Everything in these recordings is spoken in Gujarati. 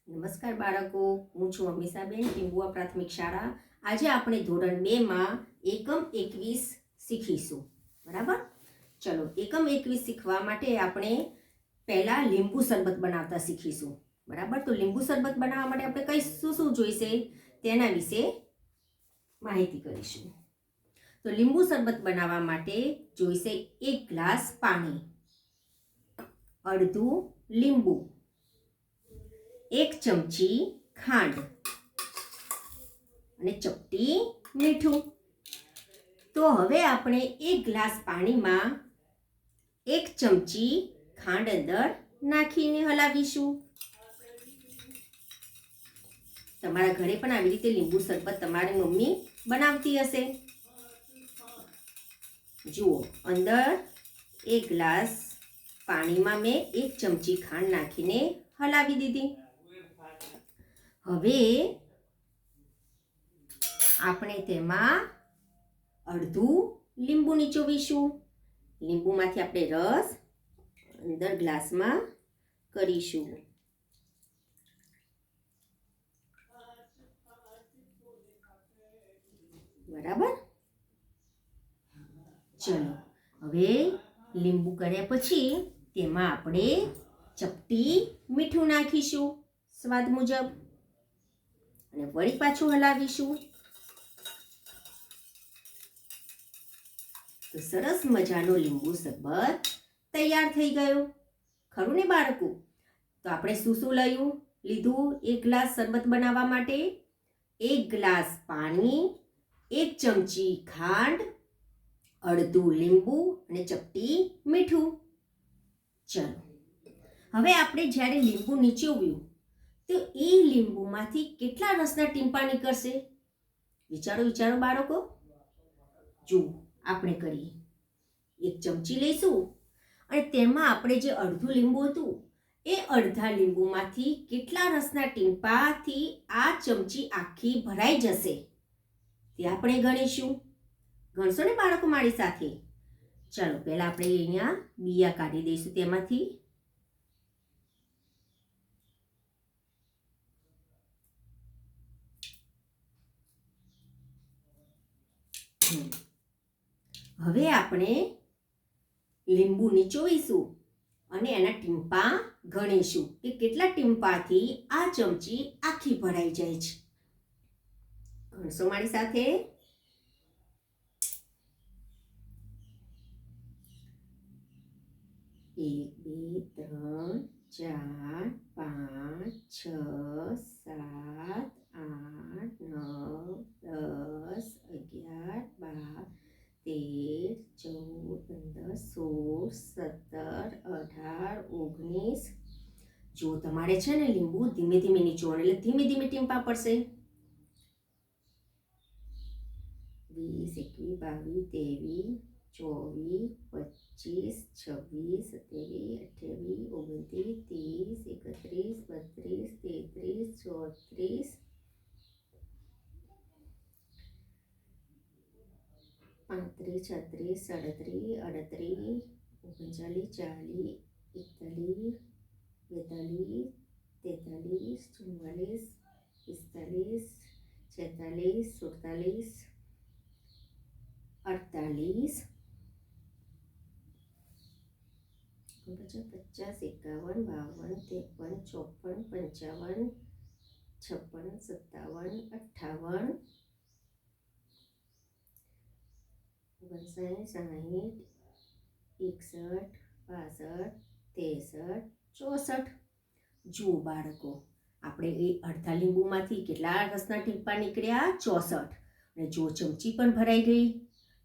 નમસ્કાર બાળકો, હું છું અમીષાબેન, ટીમ્બુઆ પ્રાથમિક શાળા. આજે આપણે ધોરણ 2 માં એકમ 21 શીખીશું. બરાબર? ચલો, એકમ 21 શીખવા માટે આપણે પહેલા લીંબુ શરબત બનાવતા શીખીશું. બરાબર? તો લીંબુ શરબત બનાવવા માટે આપણે કઈ શું જોઈશે તેના વિશે માહિતી કરીશું. તો લીંબુ શરબત બનાવવા માટે જોઈશે 1 ગ્લાસ પાણી, અડધું લીંબુ, 1 ચમચી ખાંડ અને ચપટી મીઠું. તો હવે આપણે 1 ગ્લાસ પાણીમાં 1 ચમચી ખાંડ અંદર નાખીને હલાવીશું. તમારા ઘરે પણ આવી રીતે લીંબુ શરબત તમારી મમ્મી બનાવતી હશે. જુઓ, અંદર 1 ગ્લાસ પાણીમાં મેં 1 ચમચી ખાંડ નાખીને હલાવી દીધી. હવે આપણે તેમાં અડધું લીંબુ નીચોવીશું. લીંબુમાંથી આપણે રસ અંદર ગ્લાસમાં કરીશું. બરાબર? ચલો, હવે લીંબુ કર્યા પછી તેમાં આપણે ચપટી મીઠું નાખીશું સ્વાદ મુજબ અને વળી પાછું હલાવીશું. તો સરસ મજાનો લીંબુ શરબત તૈયાર થઈ ગયો. ખરું ને બાળકો? તો આપણે શું લીધું 1 ગ્લાસ શરબત બનાવવા માટે? 1 ગ્લાસ પાણી, 1 ચમચી ખાંડ, અડધું લીંબુ અને ચપટી મીઠું. ચલો, હવે આપણે જ્યારે લીંબુ નીચોવ્યું તો એ લીંબુમાંથી કેટલા રસના ટીમ્પા નીકળશે? વિચારો બાળકો. જુઓ, આપણે કરીએ. 1 ચમચી લઈશું અને તેમાં આપણે જે અડધું લીંબુ હતું એ અડધા લીંબુમાંથી કેટલા રસના ટીમ્પાથી આ ચમચી આખી ભરાઈ જશે તે આપણે ગણીશું. ગણશો ને બાળકો મારી સાથે? ચાલો, પહેલા આપણે અહીંયા બીયા કાઢી દઈશું તેમાંથી. હવે આપણે લીંબુ નીચોવીશું અને એના ટીમ્પા ગણીશું કે કેટલા ટીમ્પાથી આ ચમચી આખી ભરાઈ જાય છે. ગણશો મારી સાથે? 1 2 3 4 5 6 7 8 9 10 11 12 13 14 15 16 17 18 19. જો તમારે છે ને લીંબુ ધીમે ધીમે નીચોવાનું, એટલે ધીમે ધીમે ટીમ્પા પડશે. 20 21 22 23 24 25 26 27 28 29 30 31 32 33 34 35 36 38 39 40 41 42 43 44 45 46 48 50 51 52 53 54 55 56 57 58 59 60 61 62 63 64. જુઓ બાળકો, આપણે એ અડધા લીંબુમાંથી કેટલા રસના ટીમ્પા નીકળ્યા? 64. અને જો ચમચી પણ ભરાઈ ગઈ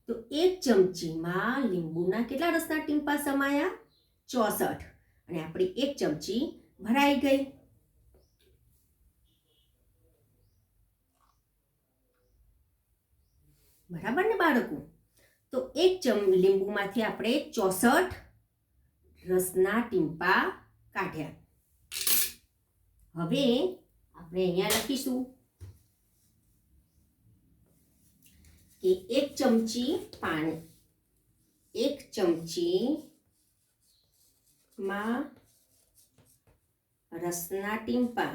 તો 1 ચમચીમાં લીંબુના કેટલા રસના ટીમ્પા સમાયા? 64. અને આપણી 1 ચમચી ભરાઈ ગઈ. બરાબર ને બાળકો? તો 1 લીંબુમાંથી આપણે 64 રસના ટીમ્પા કાઢ્યા. હવે આપણે અહીંયા લખીશું કે 1 ચમચી પાણી, 1 ચમચીમાં રસના ટીમ્પા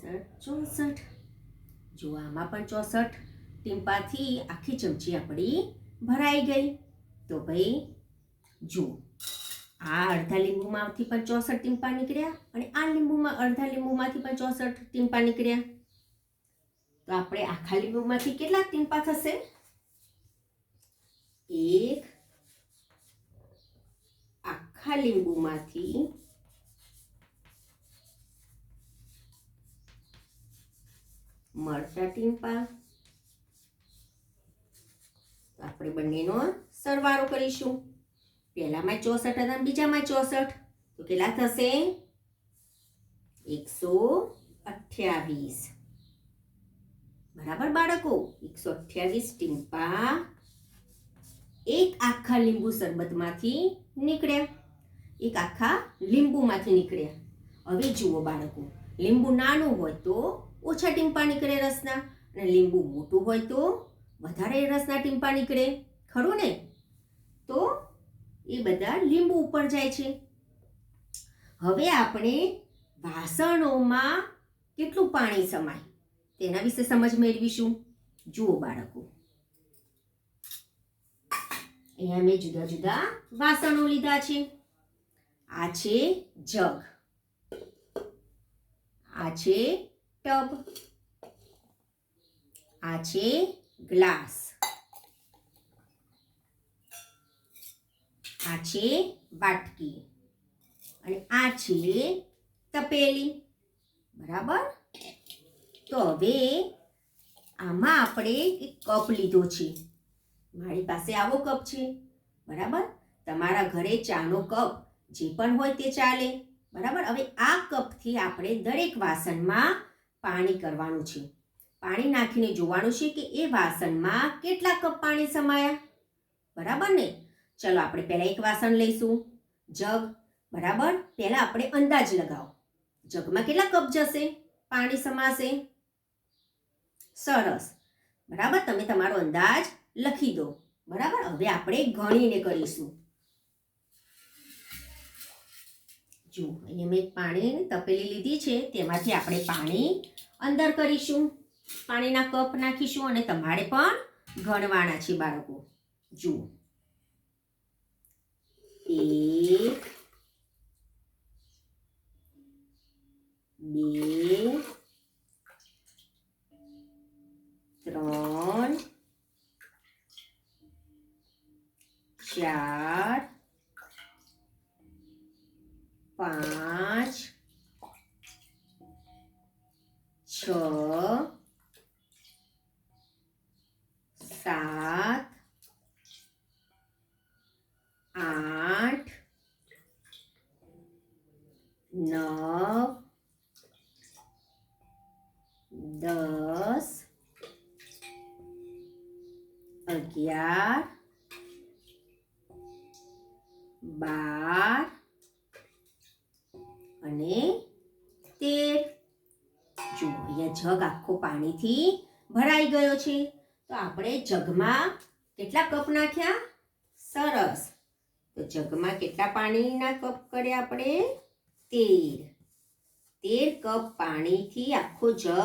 64. જો આમાં પણ 64 ટીમ્પાથી આખી ચમચી આપણી ભરાઈ ગઈ. તો ભાઈ જુઓ, આ અડધા લીંબુમાંથી પણ 64 ટીમ્પા નીકળ્યા અને આ અડધા લીંબુમાંથી પણ 64 ટીમ્પા નીકળ્યા. તો આપણે આખા લીંબુમાંથી કેટલા ટીમ્પા થશે? 1 આખા લીંબુમાંથી મળતા ટીમ્પા. તો આપણે બંનેનો સરવાળો કરીશું. પહેલામાં 64 હતા, બીજામાં 64. તો કેટલા થશે? 128. બરાબર બાળકો? 128 ટીમ્પા એક આખા લીંબુ શરબતમાંથી નીકળ્યા. એક આખા લીંબુમાંથી નીકળ્યા. હવે જુઓ બાળકો, લીંબુ નાનું હોય તો ઓછા ટીમ્પા નીકળે રસના, અને લીંબુ મોટું હોય તો વધારે રસના ટીમ્પા નીકળે. ખરું ને? તો એ બધા લીંબુ ઉપર જાય છે. હવે આપણે વાસણોમાં કેટલું પાણી સમાય તેના વિશે સમજ મેળવીશું. જુઓ બાળકો, અહીંયા મેં જુદા જુદા વાસણો લીધા છે. આ છે જગ, આ છે ટબ, આ છે ગ્લાસ, આ છે વાટકી અને આ છે તપેલી. બરાબર? તો હવે આમાં આપણે એક કપ લીધો છે. મારી પાસે આવો કપ છે. બરાબર? તમારા ઘરે ચાનો કપ જે પણ હોય તે ચાલે. બરાબર? હવે આ કપથી આપણે દરેક વાસણમાં પાણી કરવાનું છે. પાણી નાખીને જોવાનું છે કે એ વાસણમાં કેટલા કપ પાણી સમાયા. બરાબર ને? ચલો આપણે પહેલા એક વાસણ લઈશું, જગ. બરાબર? પહેલા આપણે અંદાજ લગાવો. જગમાં કેટલા કપ જશે? પાણી સમાશે? સરસ. બરાબર? તમે તમારો અંદાજ લખી દો. બરાબર? હવે આપણે ગણીને કરીશું. જો અહીંયા મેં પાણી તપેલી લીધી છે, તેમાંથી આપણે પાણી અંદર કરીશું. પાણીના કપ નાખીશું અને તમારે પણ ગણવાના છે બાળકો. જુઓ, 1 2 3 4 5 6 10 11 12 અને 13. જુઓ અહીંયા જગ આખો પાણીથી ભરાઈ ગયો છે. તો આપણે જગમાં કેટલા કપ નાખ્યા? સરસ. તો જગમાં કેટલા પાણીના કપ કર્યા આપણે? 13. 13 કપ પાણીથી આખો જગ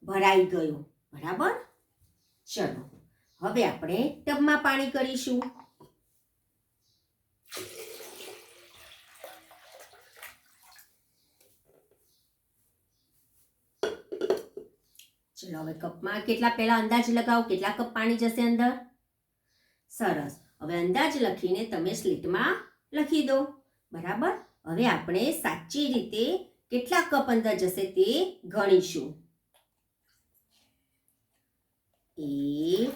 ભરાઈ ગયો. બરાબર. ચલો હવે આપણે ટબમાં પાણી કરીશું. ચલો હવે કપમાં કેટલા, પહેલા અંદાજ લગાવો કેટલા કપ પાણી જશે અંદર. સરસ. હવે અંદાજ લખીને તમે સ્લીટમાં લખી દો. બરાબર. હવે આપણે સાચી રીતે કેટલા કપ અંદર જશે તે ગણીશું. 1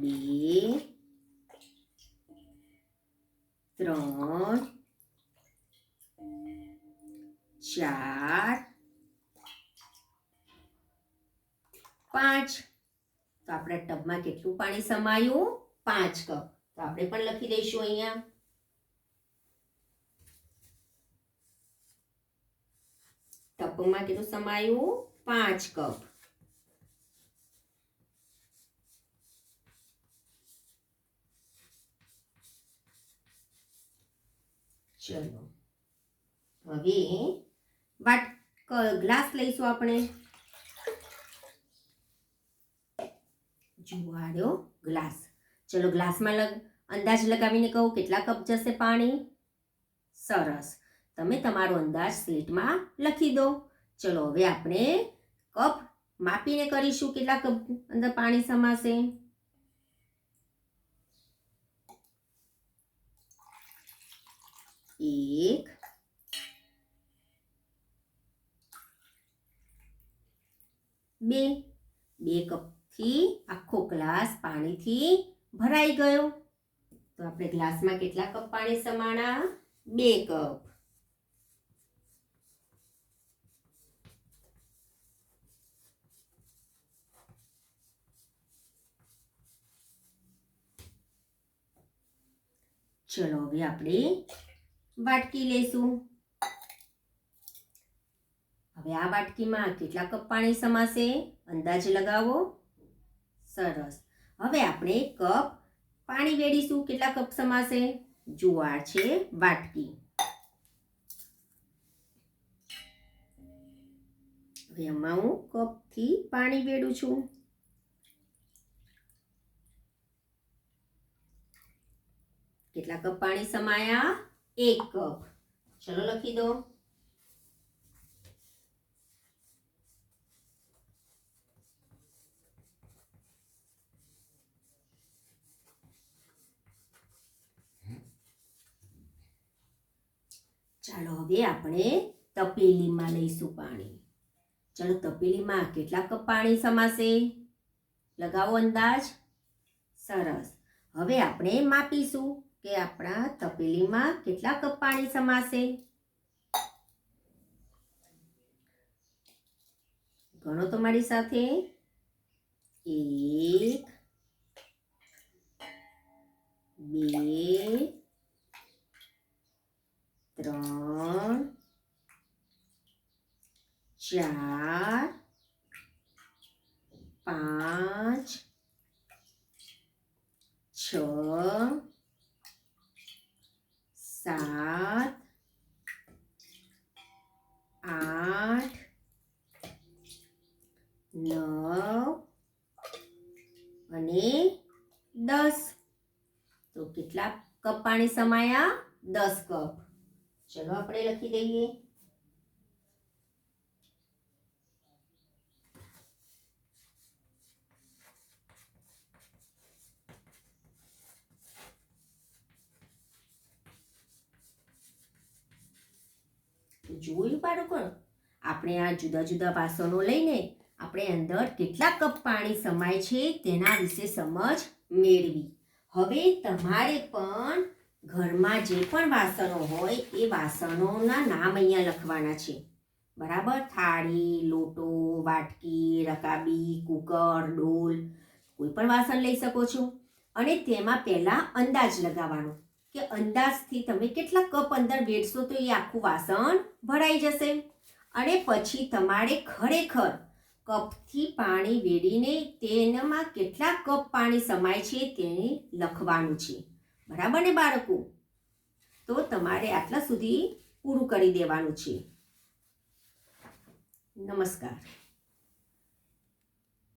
2 3 4 5. તો આપણા ટબમાં કેટલું પાણી સમાયું? 5 કપ. તો આપણે પણ લખી દઈશું અહીંયા. ટબમાં કેટલું સમાયું? 5 કપ. ચલો હવે ગ્લાસ લઈશું આપણે. જુઓ ગ્લાસ. ચલો ગ્લાસમાં અંદાજ લગાવીને કહો કેટલા કપ જશે પાણી. સરસ. તમે તમારો અંદાજ સ્લેટમાં લખી દો. ચલો હવે આપણે કપ માપીને કરીશું કેટલા કપ અંદર પાણી સમાશે. 1 2 કપથી આખો ગ્લાસ પાણીથી ભરાઈ ગયો. તો આપણે ગ્લાસમાં કેટલા કપ પાણી સમાણા? 2 કપ. ચલો હવે આપણે વાટકી લઈશું. હવે આ વાટકીમાં કેટલા કપ પાણી સમાશે? અંદાજ લગાવો. સરસ. હવે આપણે કપ પાણી વેડીશું. કેટલા કપ સમાશે? જુઓ આ છે વાટકી. હવે એમાં હું કપથી પાણી વેડું છું. કેટલા કપ પાણી સમાયા? 1 કપ. ચલો લખી દો. ચાલો હવે આપણે તપેલીમાં લઈશું પાણી. ચલો તપેલીમાં કેટલા કપ પાણી સમાશે? લગાવો અંદાજ. સરસ. હવે આપણે માપીશું કે આપણા તપેલીમાં કેટલા કપ પાણી સમાશે. ગણો તો મારી સાથે. 1 2 3 4 5 6 7 8 9 અને 10. તો કેટલા કપ પાણી સમાયા? 10 કપ. ચલો આપણે લખી દઈએ. જોયું બાળકો, આપણે આ જુદા જુદા વાસણો લઈને આપણે અંદર કેટલા કપ પાણી સમાય છે તેના વિશે સમજ મેળવી. હવે તમારે પણ ઘરમાં જે પણ વાસણો હોય એ વાસણોના નામ અહીંયા લખવાના છે. બરાબર? થાળી, લોટો, વાટકી, રકાબી, કુકર, ડોલ, કોઈ પણ વાસણ લઈ શકો છો. અને તેમાં પહેલાં અંદાજ લગાવવાનો કે અંદાજથી તમે કેટલા કપ અંદર વેડશો તો એ આખું વાસણ ભરાઈ જશે. અને પછી તમારે ખરેખર કપથી પાણી વેડીને તેનામાં કેટલા કપ પાણી સમાય છે તેને લખવાનું છે. બરાબર ને બાળકો? તો તમારે આટલા સુધી પૂરું કરી દેવાનું છે. નમસ્કાર.